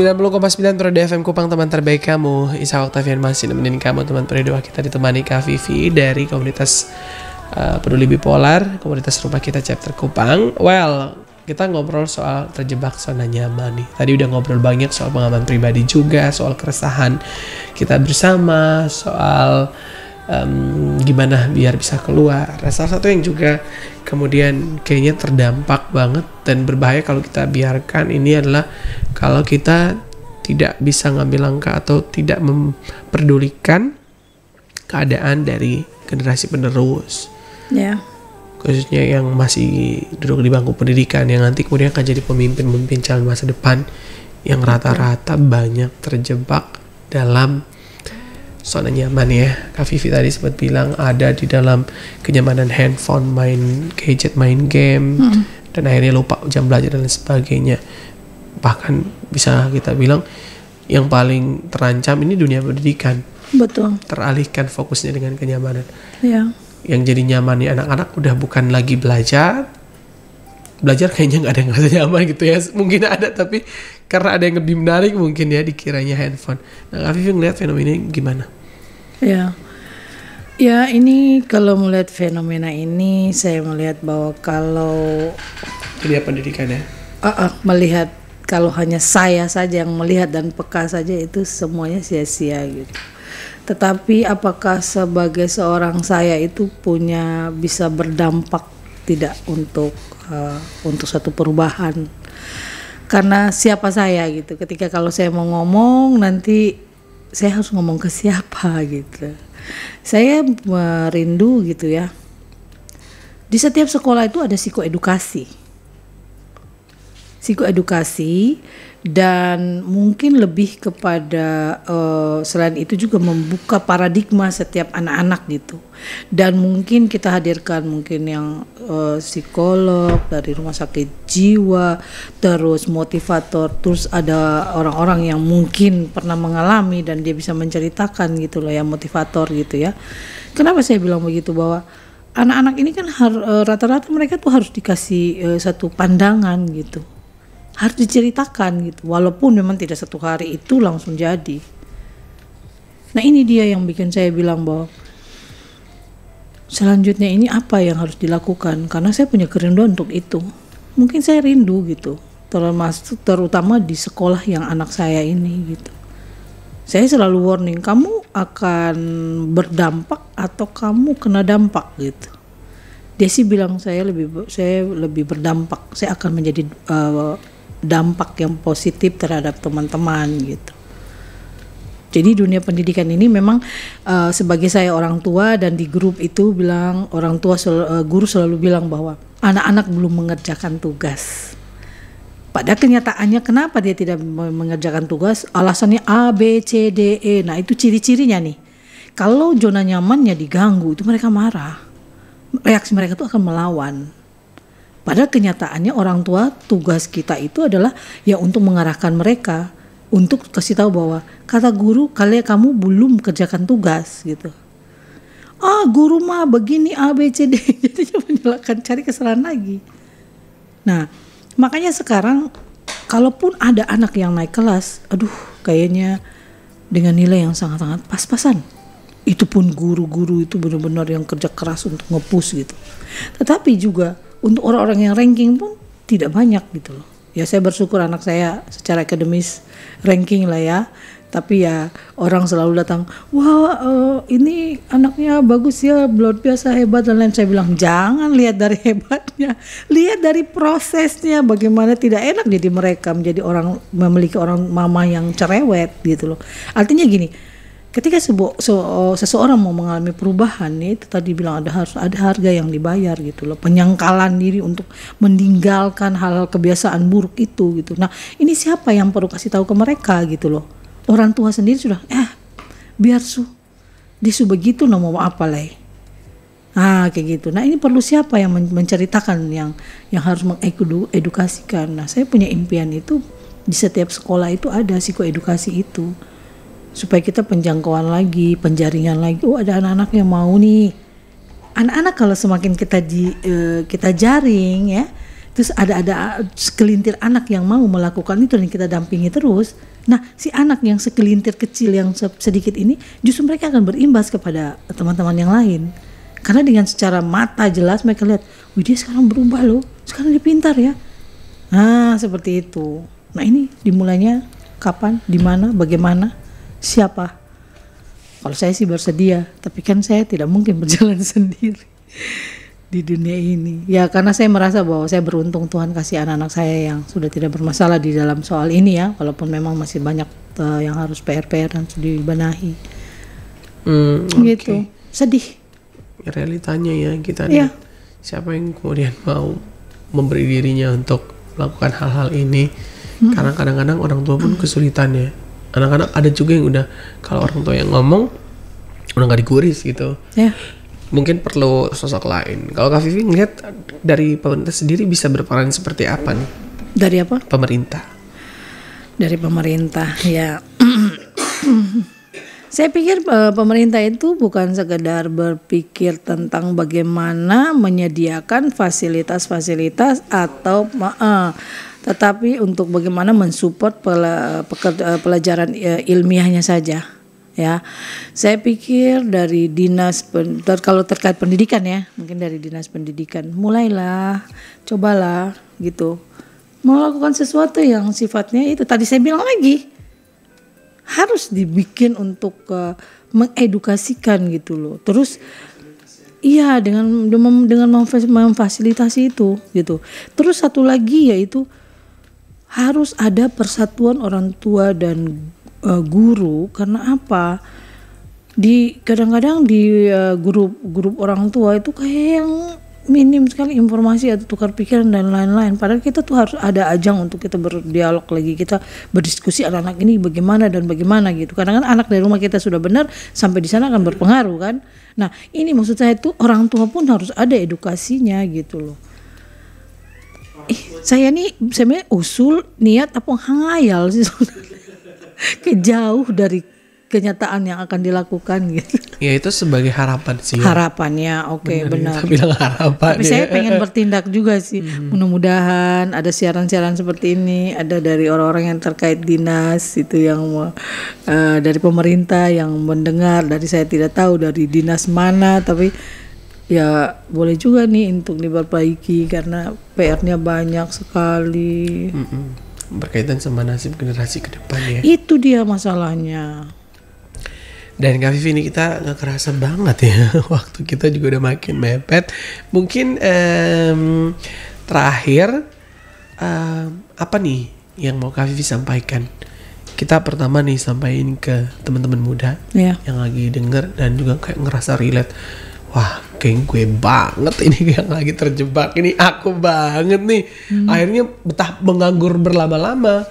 90,9 Pro FM Kupang, teman terbaik kamu. Isa Oktavian masih nemenin kamu teman peridoa. Kita ditemani Kak Vivi dari komunitas peduli bipolar, komunitas rumah kita chapter Kupang. Well, kita ngobrol soal terjebak zona nyaman nih. Tadi udah ngobrol banyak soal pengalaman pribadi juga, soal keresahan kita bersama, soal gimana biar bisa keluar. Salah satu yang juga kemudian kayaknya terdampak banget dan berbahaya kalau kita biarkan ini adalah kalau kita tidak bisa ngambil langkah atau tidak memperdulikan keadaan dari generasi penerus. Ya. Khususnya yang masih duduk di bangku pendidikan yang nanti kemudian akan jadi pemimpin calon masa depan yang rata-rata banyak terjebak dalam zona nyaman ya. Kak Vivi tadi sempat bilang ada di dalam kenyamanan handphone, main gadget, main game, dan akhirnya lupa jam belajar dan lain sebagainya. Bahkan bisa kita bilang yang paling terancam ini dunia pendidikan. Betul. Teralihkan fokusnya dengan kenyamanan. Ya. Yang jadi nyaman nih anak-anak udah bukan lagi belajar kayaknya nggak ada yang ngerasa nyaman gitu ya. Mungkin ada, tapi karena ada yang lebih menarik mungkin ya dikiranya handphone. Nah, Kak Vivi ngeliat fenomena ini gimana? Ya ini kalau melihat fenomena ini saya melihat bahwa kalau dunia pendidikan ya. Melihat kalau hanya saya saja yang melihat dan peka saja itu semuanya sia-sia gitu. Tetapi apakah sebagai seorang saya itu bisa berdampak tidak untuk suatu perubahan? Karena siapa saya gitu. Ketika kalau saya mau ngomong nanti saya harus ngomong ke siapa gitu. Saya merindu gitu ya. Di setiap sekolah itu ada psikoedukasi. Dan mungkin lebih kepada selain itu juga membuka paradigma setiap anak-anak gitu. Dan mungkin kita hadirkan mungkin yang psikolog dari rumah sakit jiwa, terus motivator, terus ada orang-orang yang mungkin pernah mengalami dan dia bisa menceritakan gitu loh ya, motivator gitu ya. Kenapa saya bilang begitu, bahwa anak-anak ini kan rata-rata mereka tuh harus dikasih satu pandangan gitu. Harus diceritakan gitu, walaupun memang tidak satu hari itu langsung jadi. Nah ini dia yang bikin saya bilang bahwa selanjutnya ini apa yang harus dilakukan, karena saya punya kerinduan untuk itu. Mungkin saya rindu gitu, terutama di sekolah yang anak saya ini gitu. Saya selalu warning, kamu akan berdampak atau kamu kena dampak gitu. Dia sih bilang saya lebih berdampak, saya akan menjadi dampak yang positif terhadap teman-teman gitu. Jadi dunia pendidikan ini memang sebagai saya orang tua dan di grup itu bilang orang tua guru selalu bilang bahwa anak-anak belum mengerjakan tugas. Pada kenyataannya kenapa dia tidak mengerjakan tugas? Alasannya A, B, C, D, E. Nah itu ciri-cirinya nih. Kalau zona nyamannya diganggu itu mereka marah. Reaksi mereka itu akan melawan. Padahal kenyataannya orang tua tugas kita itu adalah ya untuk mengarahkan mereka, untuk kasih tahu bahwa kata guru kamu belum kerjakan tugas gitu. Guru mah begini A B C D, jadi menyalahkan, cari kesalahan lagi. Nah makanya sekarang kalaupun ada anak yang naik kelas, kayaknya dengan nilai yang sangat-sangat pas-pasan. Itu pun guru-guru itu benar-benar yang kerja keras untuk nge-push gitu. Tetapi juga untuk orang-orang yang ranking pun tidak banyak gitu loh. Ya saya bersyukur anak saya secara akademis ranking lah ya. Tapi ya orang selalu datang, wah ini anaknya bagus ya, luar biasa hebat dan lain. Saya bilang jangan lihat dari hebatnya, lihat dari prosesnya. Bagaimana tidak enak jadi mereka menjadi orang, memiliki orang mama yang cerewet gitu loh. Artinya gini, ketika seseorang mau mengalami perubahan, itu tadi bilang harus ada harga yang dibayar gitu loh, penyangkalan diri untuk meninggalkan hal-hal kebiasaan buruk itu gitu. Nah ini siapa yang perlu kasih tahu ke mereka gitu loh? Orang tua sendiri sudah biar disu begitu mau apa lah. Kayak gitu. Nah ini perlu siapa yang menceritakan, yang harus mengedukasikan. Nah saya punya impian itu di setiap sekolah itu ada psikoedukasi itu. Supaya kita penjangkauan lagi, penjaringan lagi. Ada anak-anak yang mau nih. Anak-anak kalau semakin kita jaring ya, terus ada segelintir anak yang mau melakukan itu dan kita dampingi terus, Nah, si anak yang segelintir kecil yang sedikit ini justru mereka akan berimbas kepada teman-teman yang lain. Karena dengan secara mata jelas mereka lihat, wih dia sekarang berubah loh, sekarang dia pintar ya. Nah, seperti itu. Nah, ini dimulainya kapan, di mana, bagaimana, siapa? Kalau saya sih bersedia, tapi kan saya tidak mungkin berjalan sendiri di dunia ini. Ya karena saya merasa bahwa saya beruntung Tuhan kasih anak-anak saya yang sudah tidak bermasalah di dalam soal ini ya, walaupun memang masih banyak yang harus PR-PR dan dibenahi. Gitu. Sedih. Realitanya ya kita lihat siapa yang kemudian mau memberi dirinya untuk melakukan hal-hal ini. Karena kadang-kadang orang tua pun kesulitan ya. Anak-anak ada juga yang udah kalau orang tua yang ngomong udah gak diguris gitu. Mungkin perlu sosok lain. Kalau Kak Vivi ngeliat dari pemerintah sendiri bisa berperan seperti apa nih? Dari apa? Pemerintah. Dari pemerintah ya. Saya pikir pemerintah itu bukan sekedar berpikir tentang bagaimana menyediakan fasilitas-fasilitas atau tetapi untuk bagaimana mensupport pelajaran ilmiahnya saja. Ya, saya pikir dari kalau terkait pendidikan ya, mungkin dari dinas pendidikan, mulailah, cobalah gitu, melakukan sesuatu yang sifatnya itu tadi saya bilang lagi. Harus dibikin untuk mengedukasikan gitu loh. Terus iya dengan memfasilitasi itu gitu. Terus satu lagi yaitu harus ada persatuan orang tua dan guru. Karena apa? Kadang-kadang di grup orang tua itu kayak yang minim sekali informasi atau tukar pikiran dan lain-lain. Padahal kita tuh harus ada ajang untuk kita berdialog lagi, kita berdiskusi anak-anak ini bagaimana dan bagaimana gitu. Kadang-kadang anak dari rumah kita sudah benar, sampai di sana akan berpengaruh kan. Nah ini maksud saya itu orang tua pun harus ada edukasinya gitu loh. Saya nih sebenarnya usul niat apa ngayal sih kejauh dari kenyataan yang akan dilakukan gitu. Ya itu sebagai harapan sih. Harapannya benar. Kita bilang harapan. Tapi saya pengen bertindak juga sih. Mudah-mudahan ada siaran-siaran seperti ini, ada dari orang-orang yang terkait dinas itu yang dari pemerintah yang mendengar, dari saya tidak tahu dari dinas mana, tapi ya boleh juga nih untuk diperbaiki karena PR-nya banyak sekali. Berkaitan sama nasib generasi ke depan ya. Itu dia masalahnya. Dan Kak Vivi ini kita gak kerasa banget ya. Waktu kita juga udah makin mepet. Mungkin terakhir apa nih yang mau Kak Vivi sampaikan? Kita pertama nih sampaikan ke teman-teman muda yang lagi denger dan juga kayak ngerasa relate. Wah kayak gue banget ini yang lagi terjebak. Ini aku banget nih. Akhirnya betah menganggur berlama-lama.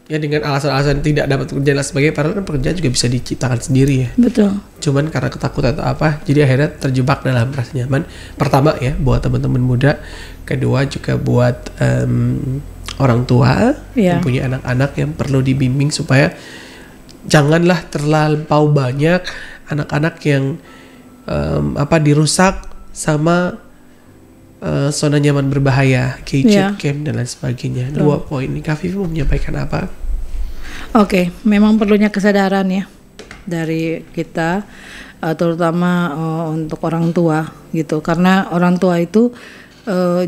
Ya dengan alasan-alasan tidak dapat kerja dan sebagainya, padahal kan pekerjaan juga bisa diciptakan sendiri ya. Betul. Cuman karena ketakutan atau apa, jadi akhirnya terjebak dalam rasa nyaman. Pertama ya buat teman-teman muda, kedua juga buat orang tua yang punya anak-anak yang perlu dibimbing supaya janganlah terlampau banyak anak-anak yang dirusak sama zona nyaman berbahaya, gadget, game dan lain sebagainya. Dua poin ini Kak Vivi mau menyampaikan apa? Oke, memang perlunya kesadaran ya dari kita, terutama untuk orang tua gitu. Karena orang tua itu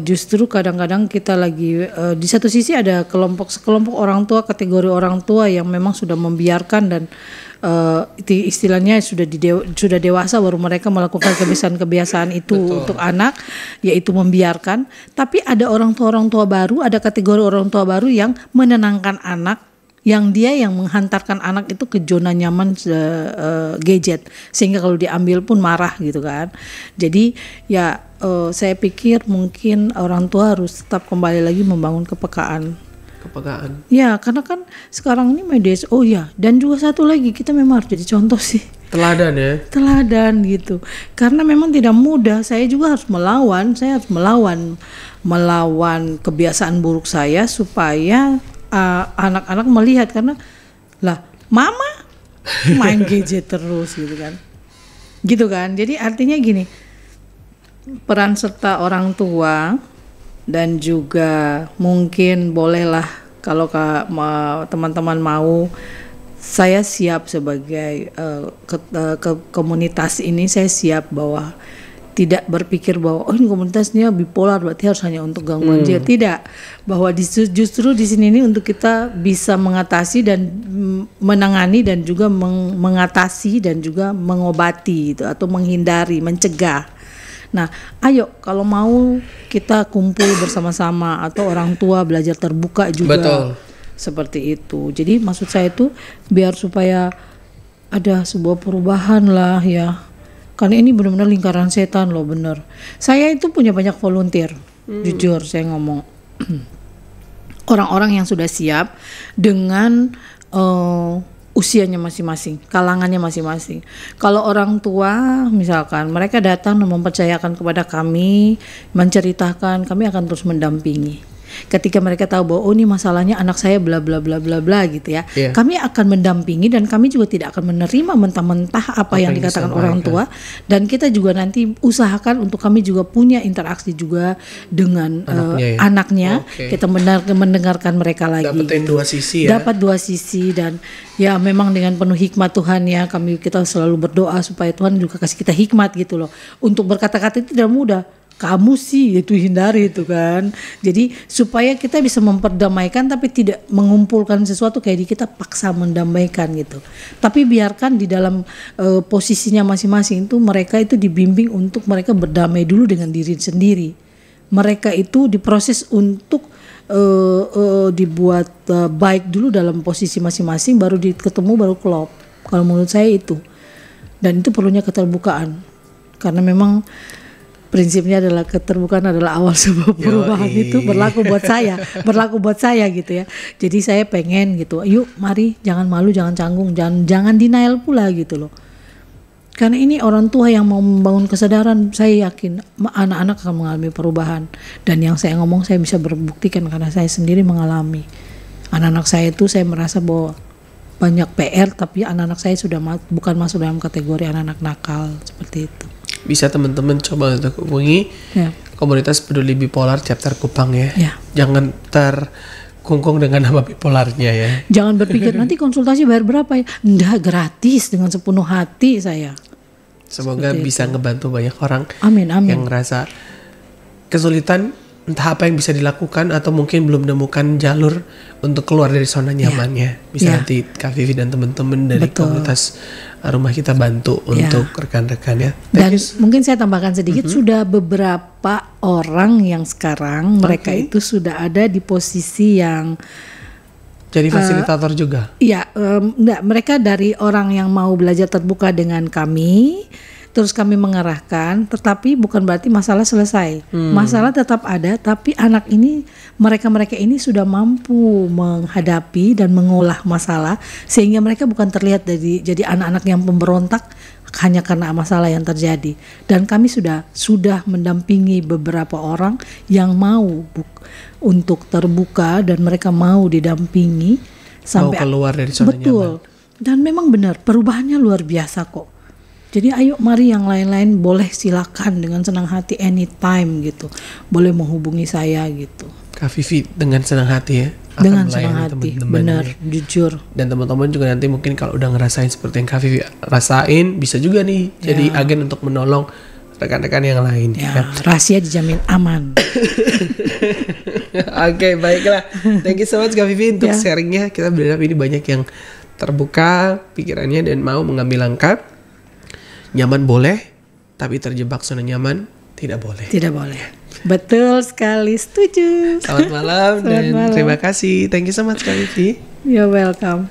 justru kadang-kadang kita lagi di satu sisi ada sekelompok orang tua, kategori orang tua yang memang sudah membiarkan dan istilahnya sudah dewasa baru mereka melakukan kebiasaan-kebiasaan itu. Betul. Untuk anak, yaitu membiarkan. Tapi ada orang tua baru, ada kategori orang tua baru yang menenangkan anak, yang dia yang menghantarkan anak itu ke zona nyaman gadget, sehingga kalau diambil pun marah gitu kan. Jadi ya saya pikir mungkin orang tua harus tetap kembali lagi membangun kepekaan. Ya karena kan sekarang ini media dan juga satu lagi kita memang harus jadi contoh sih. Teladan gitu. Karena memang tidak mudah. Saya juga harus melawan. Saya harus melawan kebiasaan buruk saya supaya anak-anak melihat, karena lah mama main gadget terus gitu kan. Jadi artinya gini, peran serta orang tua dan juga mungkin bolehlah Kalau teman-teman mau, saya siap sebagai komunitas ini, saya siap bahwa tidak berpikir bahwa ini komunitasnya bipolar berarti harus hanya untuk gangguan jiwa. Tidak, bahwa justru di sini ini untuk kita bisa mengatasi dan menangani dan juga mengatasi dan juga mengobati gitu, atau menghindari, mencegah. Nah, ayo kalau mau kita kumpul bersama-sama atau orang tua belajar terbuka juga. Betul. Seperti itu. Jadi maksud saya itu biar supaya ada sebuah perubahan lah ya. Karena ini benar-benar lingkaran setan loh, bener. Saya itu punya banyak volunteer, jujur saya ngomong. Orang-orang yang sudah siap dengan usianya masing-masing, kalangannya masing-masing. Kalau orang tua misalkan mereka datang dan mempercayakan kepada kami, menceritakan, kami akan terus mendampingi. Ketika mereka tahu bahwa ini masalahnya anak saya bla bla bla bla bla gitu ya, kami akan mendampingi dan kami juga tidak akan menerima mentah-mentah apa yang dikatakan orang tua, dan kita juga nanti usahakan untuk kami juga punya interaksi juga dengan anaknya. Kita mendengarkan mereka lagi. Dapetin dua sisi ya. Dapat dua sisi, dan ya memang dengan penuh hikmat Tuhan ya, kita selalu berdoa supaya Tuhan juga kasih kita hikmat gitu loh. Untuk berkata-kata itu tidak mudah. Kamu sih itu hindari itu kan. Jadi supaya kita bisa memperdamaikan tapi tidak mengumpulkan sesuatu kayak kita paksa mendamaikan gitu. Tapi biarkan di dalam posisinya masing-masing itu mereka itu dibimbing untuk mereka berdamai dulu dengan diri sendiri. Mereka itu diproses untuk dibuat baik dulu dalam posisi masing-masing, baru ketemu baru klop. Kalau menurut saya itu. Dan itu perlunya keterbukaan. Karena memang prinsipnya adalah keterbukaan adalah awal sebuah perubahan. Itu berlaku buat saya gitu ya. Jadi saya pengen gitu, yuk mari jangan malu, jangan canggung, jangan denial pula gitu loh. Karena ini orang tua yang mau membangun kesadaran, saya yakin anak-anak akan mengalami perubahan. Dan yang saya ngomong saya bisa berbuktikan karena saya sendiri mengalami. Anak-anak saya itu saya merasa bahwa banyak PR, tapi anak-anak saya sudah bukan masuk dalam kategori anak-anak nakal seperti itu. Bisa teman-teman coba untuk hubungi komunitas peduli bipolar chapter Kupang ya. Jangan terkungkung dengan nama bipolarnya ya. Jangan berpikir nanti konsultasi bayar berapa ya. Enggak, gratis dengan sepenuh hati saya. Semoga seperti bisa ngebantu banyak orang. Amin. Yang ngerasa kesulitan, entah apa yang bisa dilakukan atau mungkin belum menemukan jalur untuk keluar dari zona nyamannya. Bisa nanti Kak Vivi dan teman-teman dari komunitas rumah kita bantu untuk rekan-rekan ya. Dan mungkin saya tambahkan sedikit, sudah beberapa orang yang sekarang mereka itu sudah ada di posisi yang jadi fasilitator juga. Iya, enggak, mereka dari orang yang mau belajar terbuka dengan kami. Terus kami mengarahkan, tetapi bukan berarti masalah selesai. Masalah tetap ada, tapi mereka ini sudah mampu menghadapi dan mengolah masalah, sehingga mereka bukan terlihat jadi anak-anak yang pemberontak hanya karena masalah yang terjadi. Dan kami sudah mendampingi beberapa orang yang mau untuk terbuka dan mereka mau didampingi sampai keluar dari zona nyaman. Dan memang benar perubahannya luar biasa kok. Jadi ayo mari yang lain-lain boleh silakan dengan senang hati anytime gitu. Boleh menghubungi saya gitu. Kak Vivi dengan senang hati ya. Dengan senang hati, benar, jujur. Dan teman-teman juga nanti mungkin kalau udah ngerasain seperti yang Kak Vivi rasain, bisa juga nih jadi agen untuk menolong rekan-rekan yang lain. Ya, rahasia dijamin aman. Oke, baiklah. Thank you so much Kak Vivi untuk sharingnya. Kita berharap ini banyak yang terbuka pikirannya dan mau mengambil langkah. Nyaman boleh, tapi terjebak zona nyaman tidak boleh. Tidak boleh. Betul sekali, setuju. Selamat malam dan terima kasih. Thank you so much Kak Vivi. You're welcome.